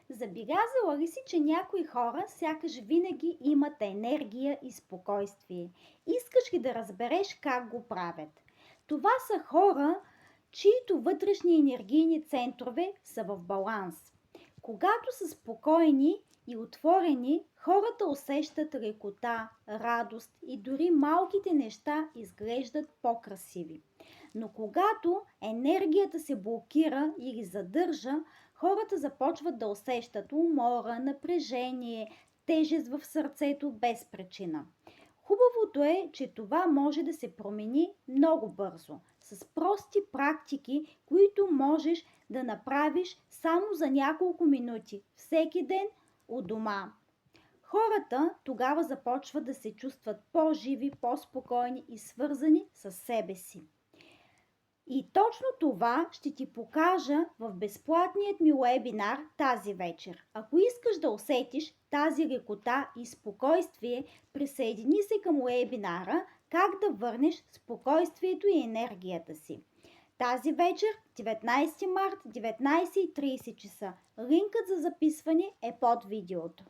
Забелязала ли си, че някои хора сякаш винаги имат енергия и спокойствие? Искаш ли да разбереш как го правят? Това са хора, чието вътрешни енергийни центрове са в баланс. Когато са спокойни и отворени, хората усещат лекота, радост и дори малките неща изглеждат по-красиви. Но когато енергията се блокира или задържа, хората започват да усещат умора, напрежение, тежест в сърцето без причина. Хубавото е, че това може да се промени много бързо, с прости практики, които можеш да направиш само за няколко минути, всеки ден у дома. Хората тогава започват да се чувстват по-живи, по-спокойни и свързани с себе си. И точно това ще ти покажа в безплатният ми уебинар тази вечер. Ако искаш да усетиш тази лекота и спокойствие, присъедини се към уебинара как да върнеш спокойствието и енергията си. Тази вечер, 19 март, 19:30 часа. Линкът за записване е под видеото.